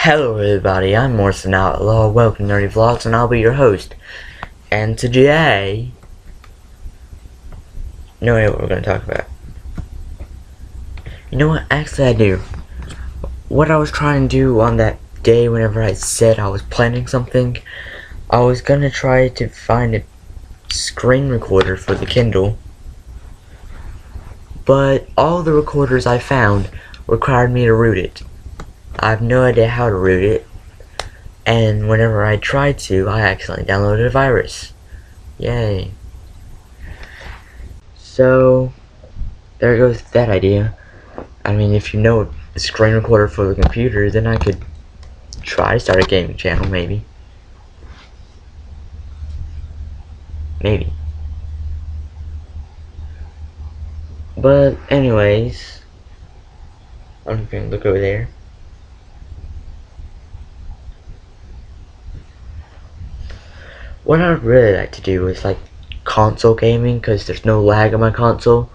Hello everybody, I'm Morrison Outlaw, welcome to Nerdy Vlogs, and I'll be your host. And today, no idea what we're going to talk about. You know what, actually I do. What I was trying to do on that day whenever I said I was planning something, I was going to try to find a screen recorder for the Kindle. But all the recorders I found required me to root it. I have no idea how to root it. And whenever I tried to, I accidentally downloaded a virus. Yay. So, there goes that idea. I mean, if you know a screen recorder for the computer, then I could try to start a gaming channel, maybe. Maybe. But, anyways, I'm just gonna look over there. What I'd really like to do is like console gaming, because there's no lag on my console.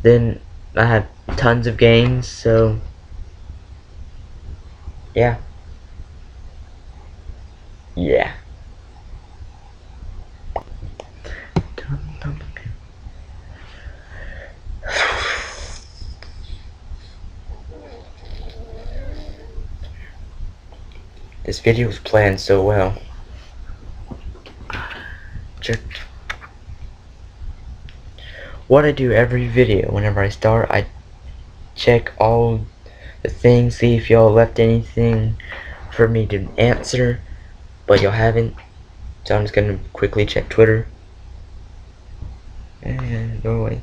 Then I have tons of games, so yeah. This video was planned so well. What I do every video, whenever I start, I check all the things, see if y'all left anything for me to answer, but y'all haven't. So I'm just gonna quickly check Twitter. And go away.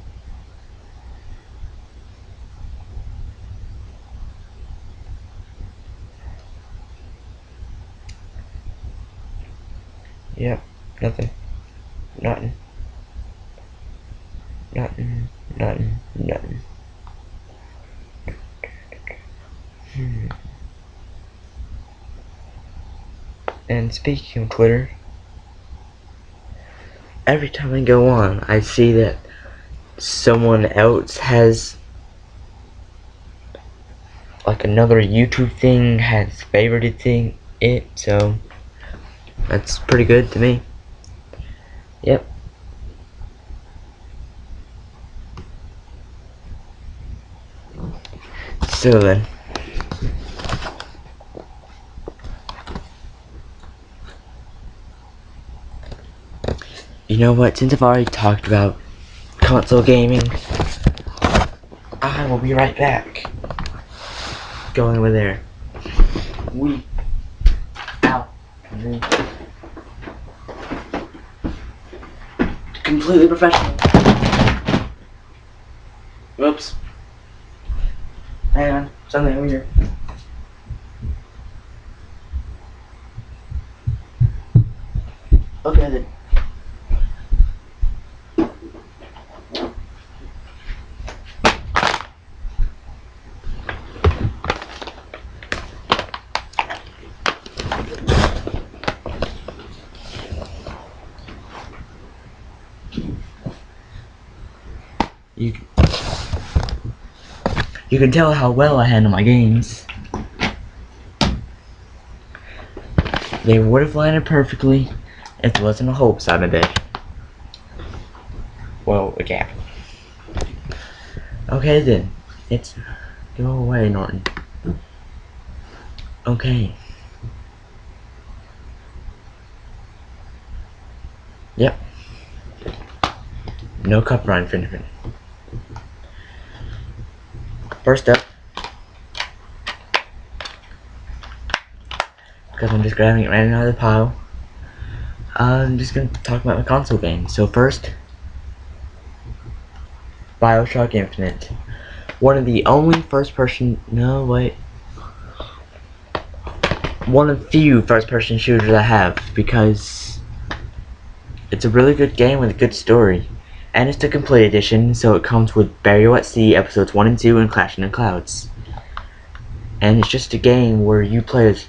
Yep, nothing. Nothing. And speaking of Twitter, every time I go on, I see that someone else has, like, another YouTube thing has favorited it, so that's pretty good to me. Yep. So then, you know what, since I've already talked about console gaming, I will be right back. Going over there. Ow. Completely professional. Whoops. Hang on, something over here. Okay then. You can tell how well I handle my games. They would have landed perfectly if there wasn't a hole beside my bed. Well, a gap. Okay then, let's go away, Norton. Okay. Yep. No copyright infringement. First up, because I'm just grabbing it right out of the pile, I'm just going to talk about my console games. So first, BioShock Infinite. One of the only one of the few first-person shooters I have, because it's a really good game with a good story. And it's the complete edition, so it comes with Burial at Sea episodes 1 and 2 and Clashing the Clouds. And it's just a game where you play as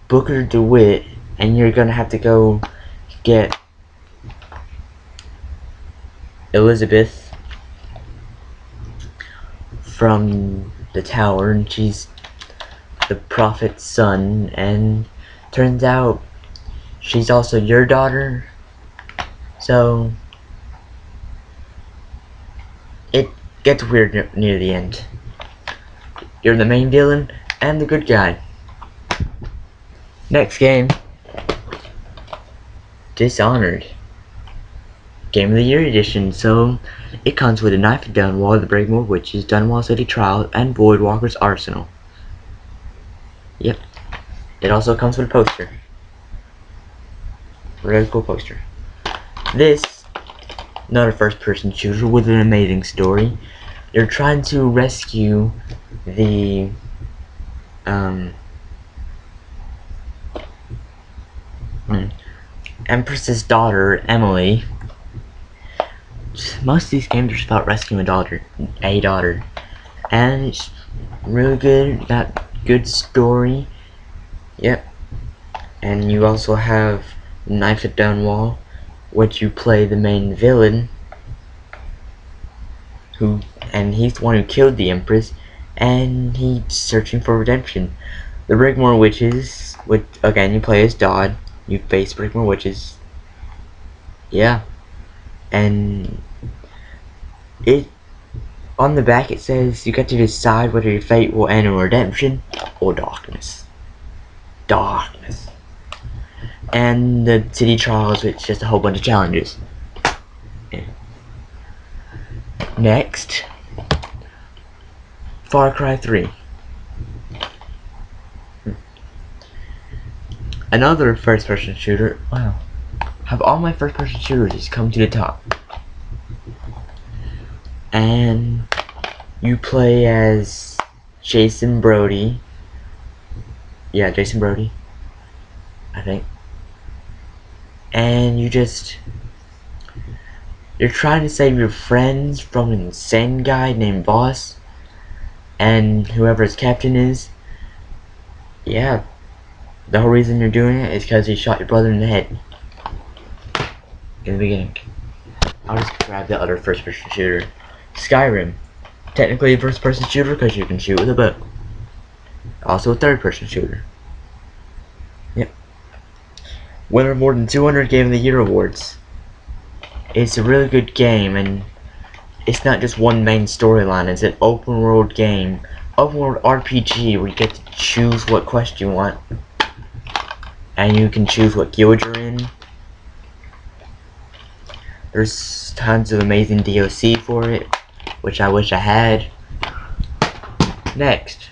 Booker DeWitt, and you're gonna have to go get Elizabeth from the tower, and she's the prophet's son, and turns out she's also your daughter. So it gets weird near the end. You're the main villain and the good guy. Next game, Dishonored. Game of the Year edition. So it comes with a knife at Dunwall, the Breakmore Witches, Dunwall City Trial, and Voidwalker's Arsenal. Yep. It also comes with a poster. Really cool poster. This, not a first-person shooter with an amazing story. You're trying to rescue the Empress's daughter, Emily. Most of these games are just about rescuing a daughter, and it's really good. Got good story. Yep. And you also have Knife at Dunwall, which you play the main villain, and he's the one who killed the Empress, and he's searching for redemption. The Brigmore Witches, which again you play as Dodd. You face Brigmore Witches. Yeah. And on the back it says you get to decide whether your fate will end in redemption or darkness. Darkness. And the city trials, which is just a whole bunch of challenges. Yeah. Next, Far Cry 3. Another first-person shooter. Wow. Have all my first-person shooters just come to the top. And you play as Jason Brody. Yeah, Jason Brody, I think. And you're trying to save your friends from an insane guy named Boss, and whoever his captain is. Yeah, the whole reason you're doing it is because he shot your brother in the head in the beginning. I'll just grab the other first-person shooter, Skyrim. Technically a first-person shooter because you can shoot with a bow. Also a third-person shooter. Yep. Winner of more than 200 Game of the Year awards. It's a really good game, and it's not just one main storyline. It's an open world game, open world RPG where you get to choose what quest you want, and you can choose what guild you're in. There's tons of amazing DLC for it, which I wish I had. Next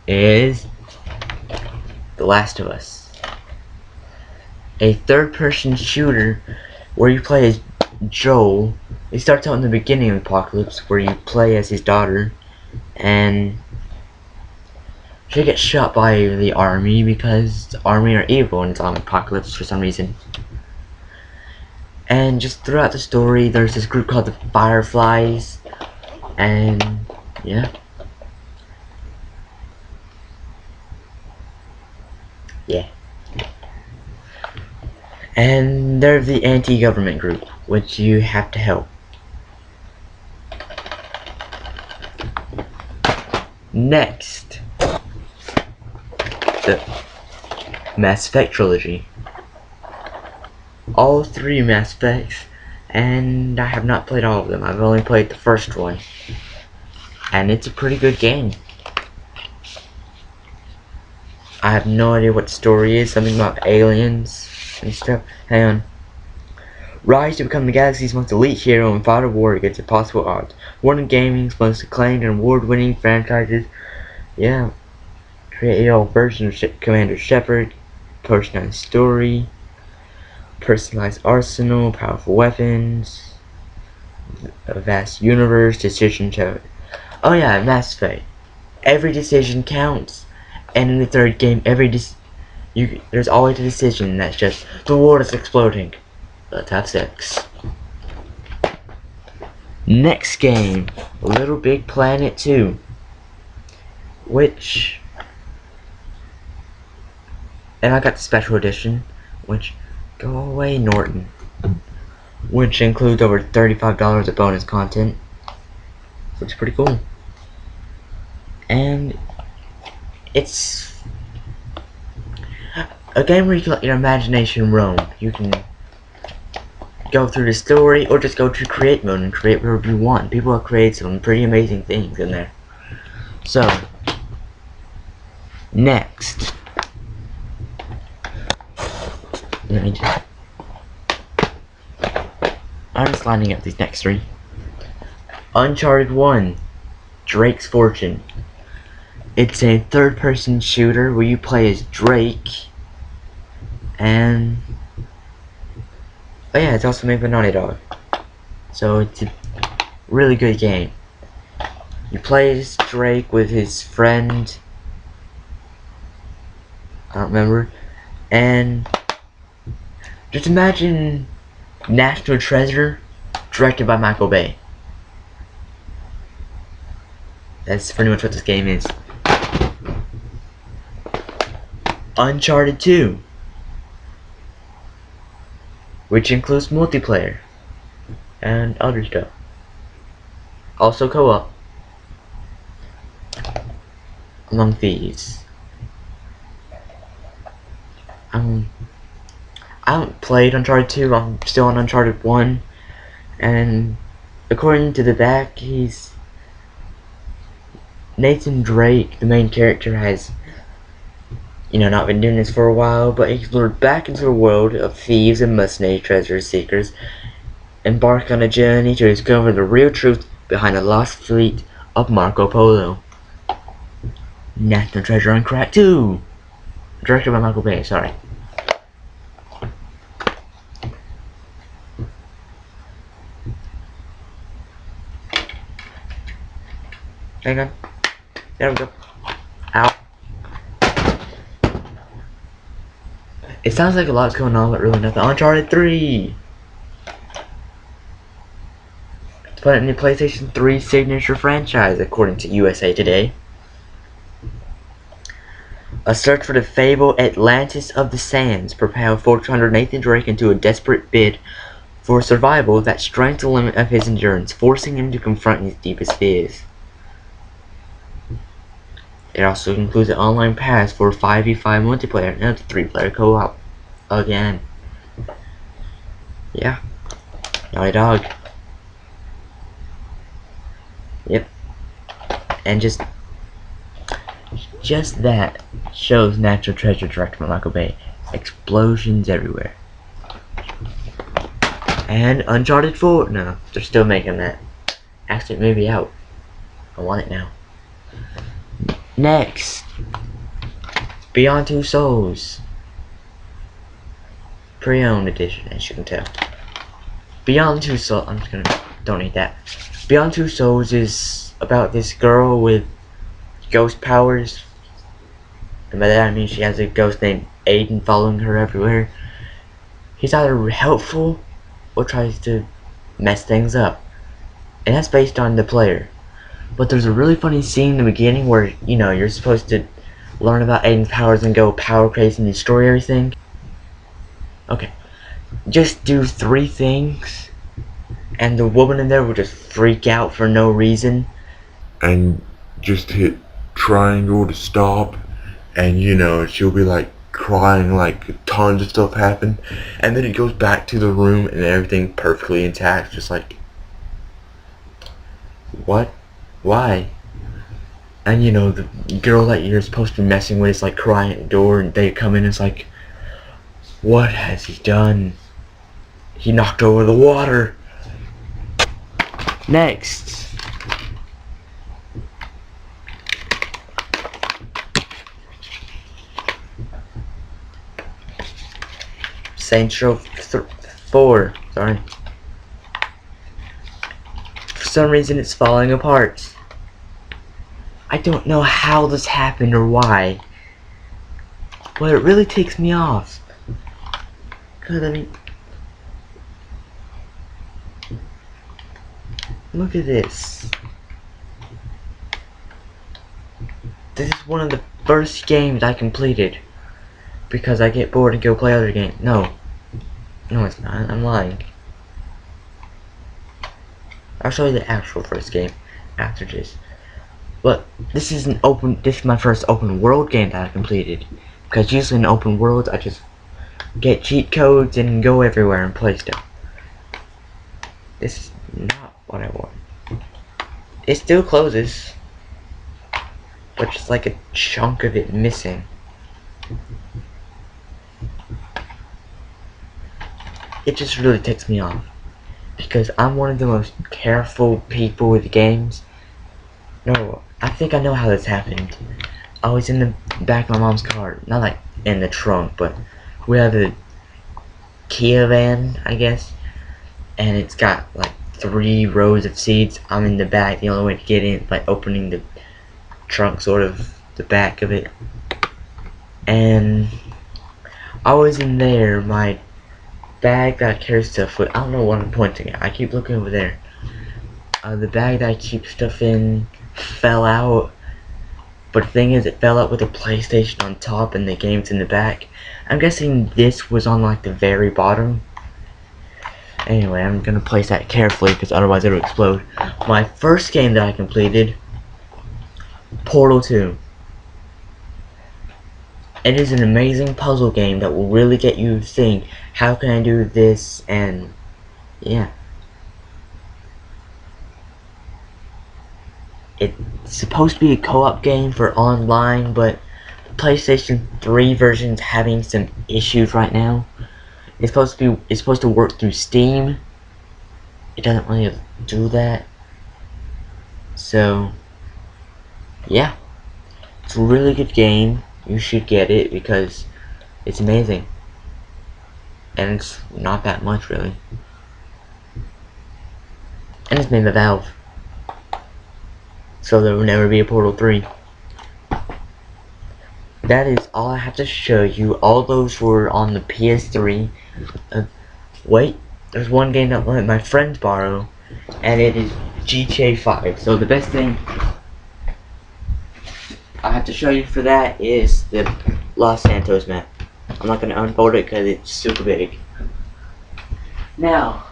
is The Last of Us, a third-person shooter where you play as Joel. It starts out in the beginning of Apocalypse, where you play as his daughter, and she gets shot by the army because the army are evil and it's on Apocalypse for some reason. And just throughout the story, there's this group called the Fireflies, and yeah. And they're the anti-government group, which you have to help. Next, the Mass Effect trilogy. All 3 Mass Effects, and I have not played all of them. I've only played the first one, and it's a pretty good game. I have no idea what the story is. Something about aliens and stuff. Hang on. Rise to become the galaxy's most elite hero and fight a war against impossible odds. One of gaming's most acclaimed and award-winning franchises. Yeah. Create your own version of Commander Shepard. Personalized story. Personalized arsenal. Powerful weapons. A vast universe. Decision to. Oh yeah, Mass Effect. Every decision counts. And in the third game, there's always a decision that's just, the world is exploding. Let's have sex. Next game, Little Big Planet 2. And I got the special edition, go away Norton. Which includes over $35 of bonus content. So it's pretty cool. And It's a game where you can let your imagination roam. You can go through the story or just go to create mode and create whatever you want. People have created some pretty amazing things in there. So, next. I'm just lining up these next three. Uncharted 1, Drake's Fortune. It's a third-person shooter where you play as Drake, and oh yeah, it's also made by Naughty Dog. So it's a really good game. You play as Drake with his friend, I don't remember, and just imagine National Treasure directed by Michael Bay. That's pretty much what this game is. Uncharted 2, which includes multiplayer and other stuff. Also co-op. Among Thieves. I haven't played Uncharted 2, I'm still on Uncharted 1, and according to the back, Nathan Drake, the main character, has not been doing this for a while, but he's lured back into a world of thieves and mercenary treasure seekers, embark on a journey to discover the real truth behind the lost fleet of Marco Polo. National Treasure on Crack 2, directed by Michael Bay, sorry. Hang on. There we go. Ow. It sounds like a lot's going on, but really nothing. Uncharted 3! It's put in the PlayStation 3 signature franchise, according to USA Today. A search for the fabled Atlantis of the Sands propelled 400 Nathan Drake into a desperate bid for survival that stretched the limit of his endurance, forcing him to confront his deepest fears. It also includes an online pass for 5v5 multiplayer and a 3-player co-op. Again. Yeah. Naughty Dog. Yep. And just that shows National Treasure directed by Michael Bay. Explosions everywhere. And Uncharted 4. No, they're still making that. Actually, it may be out. I want it now. Next, Beyond Two Souls, pre-owned edition, as you can tell. Beyond Two Souls, I'm just gonna donate that. Beyond Two Souls is about this girl with ghost powers, and by that I mean she has a ghost named Aiden following her everywhere. He's either helpful or tries to mess things up, and that's based on the player. But there's a really funny scene in the beginning where, you're supposed to learn about Aiden's powers and go power crazy and destroy everything. Okay. Just do 3 things, and the woman in there will just freak out for no reason. And just hit triangle to stop, and she'll be like crying like tons of stuff happened, and then it goes back to the room and everything perfectly intact, just like, what? Why? And the girl that you're supposed to be messing with is like crying at the door, and they come in and it's like, what has he done? He knocked over the water. Next, Saints Row 4, sorry. For some reason it's falling apart. I don't know how this happened or why, but it really takes me off. Cause look at this. This is one of the first games I completed because I get bored and go play other games. No, it's not. I'm lying. I'll show you the actual first game after this. But this is my first open world game that I completed. Because usually in open worlds, I just get cheat codes and go everywhere and play stuff. This is not what I want. It still closes, but just like a chunk of it missing. It just really ticks me off. Because I'm one of the most careful people with games. No, I think I know how this happened. I was in the back of my mom's car. Not like in the trunk, but we have a Kia van, I guess. And it's got like 3 rows of seats. I'm in the back. The only way to get in is by opening the trunk, sort of the back of it. And I was in there. My bag that I carry stuff with. I don't know what I'm pointing at. I keep looking over there. The bag that I keep stuff in fell out. But the thing is, it fell out with a PlayStation on top and the game's in the back. I'm guessing this was on like the very bottom. Anyway, I'm gonna place that carefully because otherwise it'll explode. My first game that I completed, Portal 2. It is an amazing puzzle game that will really get you to think, how can I do this, and yeah. It's supposed to be a co-op game for online, but the PlayStation 3 version's having some issues right now. It's supposed to work through Steam. It doesn't really do that. So yeah. It's a really good game. You should get it because it's amazing. And it's not that much really. And it's made by Valve. So there will never be a Portal 3. That is all I have to show you. All those were on the PS3. Wait, there's one game that my friends borrow, and it is GTA 5. So the best thing I have to show you for that is the Los Santos map. I'm not going to unfold it because it's super big. Now,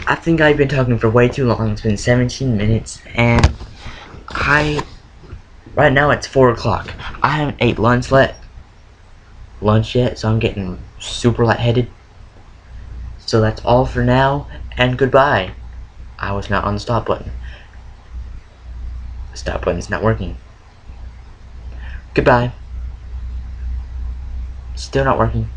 I think I've been talking for way too long. It's been 17 minutes, and right now it's 4 o'clock. I haven't ate lunch yet, so I'm getting super lightheaded. So that's all for now, and goodbye. I was not on the stop button. The stop button is not working. Goodbye. Still not working.